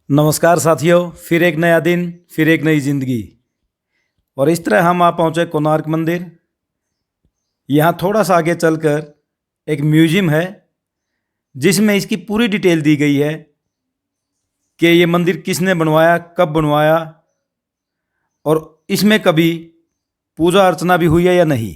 नमस्कार साथियों, फिर एक नया दिन, फिर एक नई जिंदगी। और इस तरह हम आ पहुँचे कोणार्क मंदिर। यहाँ थोड़ा सा आगे चलकर एक म्यूजियम है जिसमें इसकी पूरी डिटेल दी गई है कि ये मंदिर किसने बनवाया, कब बनवाया और इसमें कभी पूजा अर्चना भी हुई है या नहीं।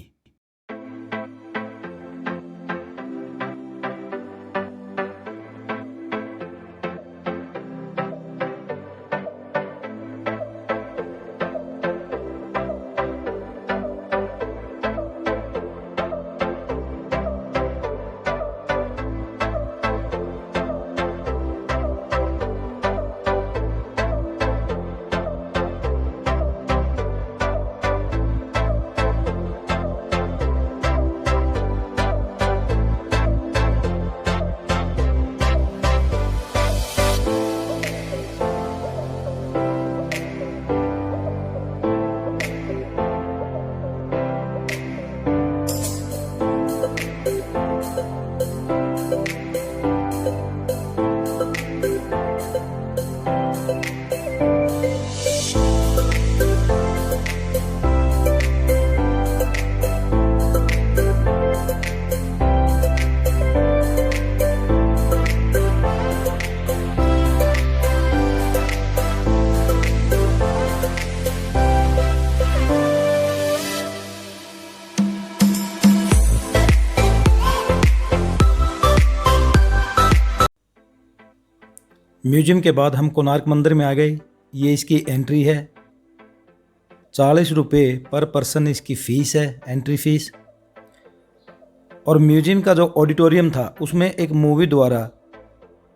म्यूजियम के बाद हम कोणार्क मंदिर में आ गए। ये इसकी एंट्री है, 40 रुपये पर पर्सन इसकी फ़ीस है, एंट्री फीस। और म्यूजियम का जो ऑडिटोरियम था उसमें एक मूवी द्वारा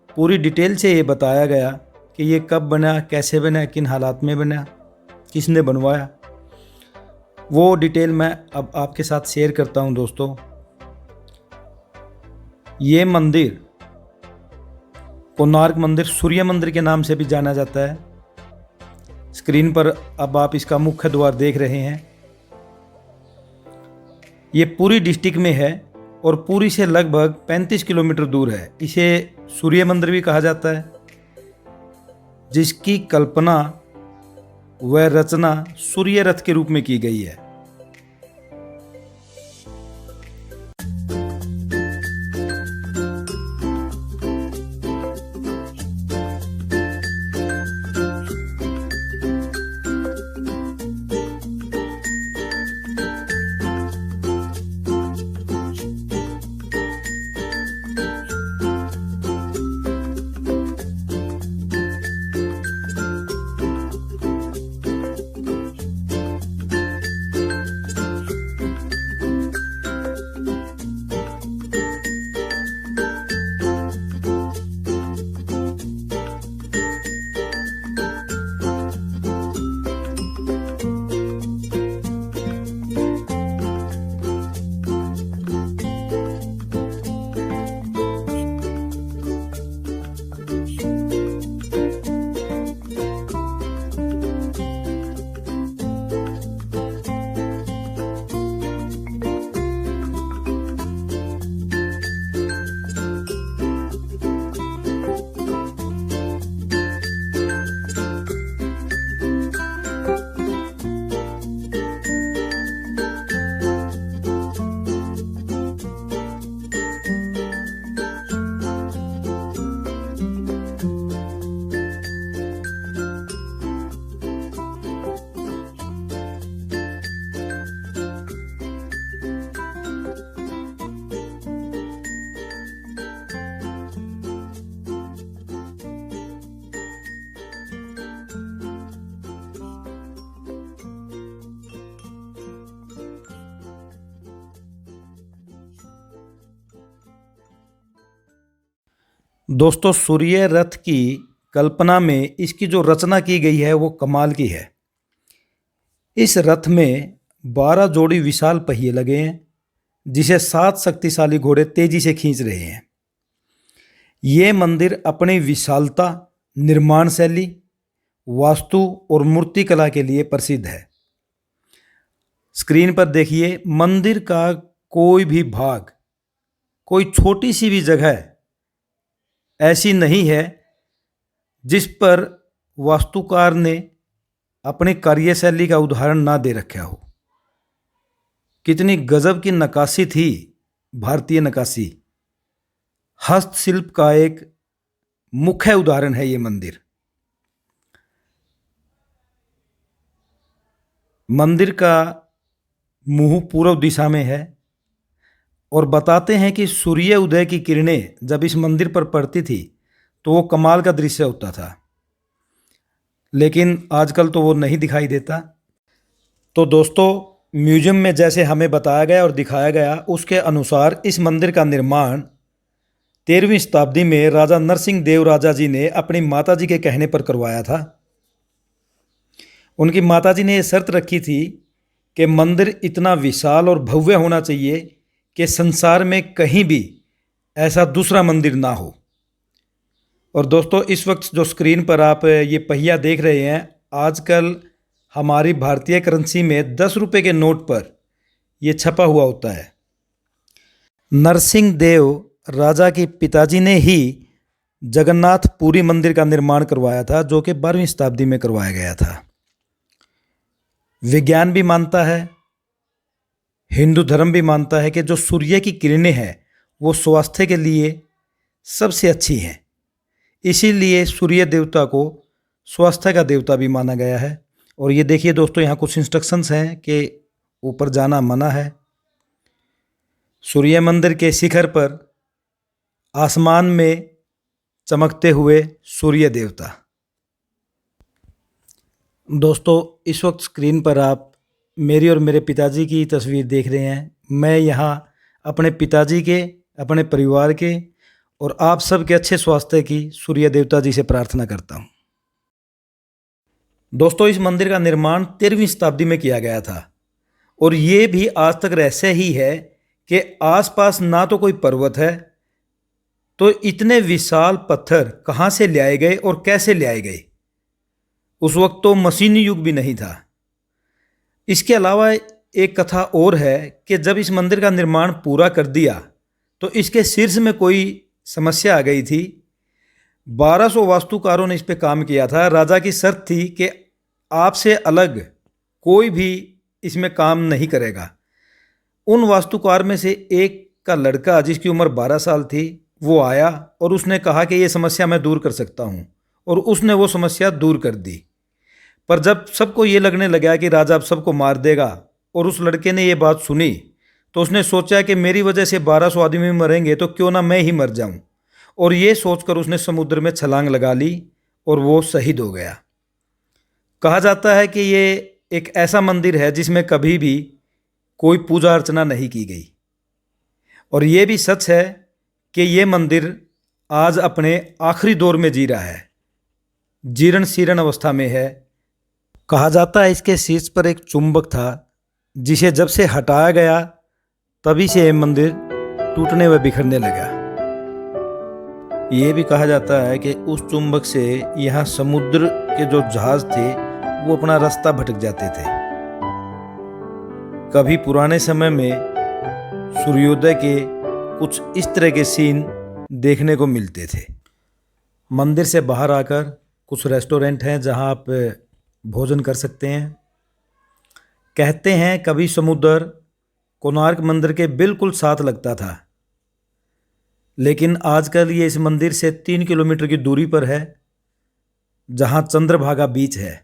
पूरी डिटेल से ये बताया गया कि ये कब बना, कैसे बना, किन हालात में बना, किसने बनवाया। वो डिटेल मैं अब आपके साथ शेयर करता हूँ दोस्तों। ये मंदिर कोणार्क मंदिर सूर्य मंदिर के नाम से भी जाना जाता है। स्क्रीन पर अब आप इसका मुख्य द्वार देख रहे हैं। ये पूरी डिस्ट्रिक्ट में है और पूरी से लगभग 35 किलोमीटर दूर है। इसे सूर्य मंदिर भी कहा जाता है, जिसकी कल्पना व रचना सूर्य रथ के रूप में की गई है। दोस्तों, सूर्य रथ की कल्पना में इसकी जो रचना की गई है वो कमाल की है। इस रथ में 12 जोड़ी विशाल पहिए लगे हैं, जिसे 7 शक्तिशाली घोड़े तेजी से खींच रहे हैं। ये मंदिर अपनी विशालता, निर्माण शैली, वास्तु और मूर्तिकला के लिए प्रसिद्ध है। स्क्रीन पर देखिए, मंदिर का कोई भी भाग, कोई छोटी सी भी जगह ऐसी नहीं है जिस पर वास्तुकार ने अपनी कार्यशैली का उदाहरण ना दे रखा हो। कितनी गजब की नक्काशी थी, भारतीय नक्काशी। हस्तशिल्प का एक मुख्य उदाहरण है ये मंदिर। मंदिर का मुंह पूर्व दिशा में है और बताते हैं कि सूर्य उदय की किरणें जब इस मंदिर पर पड़ती थी तो वो कमाल का दृश्य होता था, लेकिन आजकल तो वो नहीं दिखाई देता। तो दोस्तों, म्यूजियम में जैसे हमें बताया गया और दिखाया गया उसके अनुसार इस मंदिर का निर्माण 13वीं शताब्दी में राजा नरसिंह देव राजा जी ने अपनी माताजी के कहने पर करवाया था। उनकी माताजी ने यह शर्त रखी थी कि मंदिर इतना विशाल और भव्य होना चाहिए कि संसार में कहीं भी ऐसा दूसरा मंदिर ना हो। और दोस्तों, इस वक्त जो स्क्रीन पर आप ये पहिया देख रहे हैं, आजकल हमारी भारतीय करेंसी में 10 रुपये के नोट पर ये छपा हुआ होता है। नरसिंह देव राजा के पिताजी ने ही जगन्नाथ पुरी मंदिर का निर्माण करवाया था, जो कि 12वीं शताब्दी में करवाया गया था। विज्ञान भी मानता है, हिंदू धर्म भी मानता है कि जो सूर्य की किरणें हैं वो स्वास्थ्य के लिए सबसे अच्छी हैं। इसीलिए सूर्य देवता को स्वास्थ्य का देवता भी माना गया है। और ये देखिए दोस्तों, यहाँ कुछ इंस्ट्रक्शंस हैं कि ऊपर जाना मना है। सूर्य मंदिर के शिखर पर आसमान में चमकते हुए सूर्य देवता। दोस्तों, इस वक्त स्क्रीन पर आप मेरी और मेरे पिताजी की तस्वीर देख रहे हैं। मैं यहाँ अपने पिताजी के, अपने परिवार के और आप सबके अच्छे स्वास्थ्य की सूर्य देवता जी से प्रार्थना करता हूँ। दोस्तों, इस मंदिर का निर्माण 13वीं शताब्दी में किया गया था और ये भी आज तक रहस्य ही है कि आसपास ना तो कोई पर्वत है, तो इतने विशाल पत्थर कहाँ से लाए गए और कैसे लाए गए। उस वक्त तो मशीनी युग भी नहीं था। इसके अलावा एक कथा और है कि जब इस मंदिर का निर्माण पूरा कर दिया तो इसके शीर्ष में कोई समस्या आ गई थी। 1200 वास्तुकारों ने इस पे काम किया था। राजा की शर्त थी कि आपसे अलग कोई भी इसमें काम नहीं करेगा। उन वास्तुकार में से एक का लड़का, जिसकी उम्र 12 साल थी, वो आया और उसने कहा कि ये समस्या मैं दूर कर सकता हूँ, और उसने वो समस्या दूर कर दी। पर जब सबको ये लगने लगा कि राजा अब सबको मार देगा और उस लड़के ने ये बात सुनी, तो उसने सोचा कि मेरी वजह से 1200 आदमी मरेंगे तो क्यों ना मैं ही मर जाऊं। और ये सोचकर उसने समुद्र में छलांग लगा ली और वो शहीद हो गया। कहा जाता है कि ये एक ऐसा मंदिर है जिसमें कभी भी कोई पूजा अर्चना नहीं की गई। और ये भी सच है कि ये मंदिर आज अपने आखिरी दौर में जी रहा है, जीर्ण शीर्ण अवस्था में है। कहा जाता है इसके शीर्ष पर एक चुंबक था, जिसे जब से हटाया गया तभी से ये मंदिर टूटने व बिखरने लगा। ये भी कहा जाता है कि उस चुंबक से यहाँ समुद्र के जो जहाज थे वो अपना रास्ता भटक जाते थे। कभी पुराने समय में सूर्योदय के कुछ इस तरह के सीन देखने को मिलते थे। मंदिर से बाहर आकर कुछ रेस्टोरेंट हैं जहां आप भोजन कर सकते हैं। कहते हैं कभी समुद्र कोणार्क मंदिर के बिल्कुल साथ लगता था, लेकिन आजकल ये इस मंदिर से 3 किलोमीटर की दूरी पर है, जहां चंद्रभागा बीच है।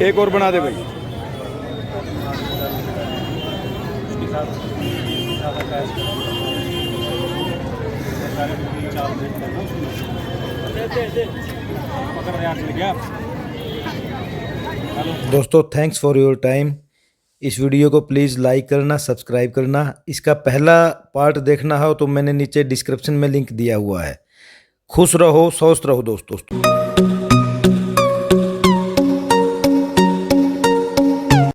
एक और बना दे भाई। दोस्तों थैंक्स फॉर योर टाइम। इस वीडियो को प्लीज़ लाइक करना, सब्सक्राइब करना। इसका पहला पार्ट देखना हो तो मैंने नीचे डिस्क्रिप्शन में लिंक दिया हुआ है। खुश रहो, स्वस्थ रहो दोस्तों।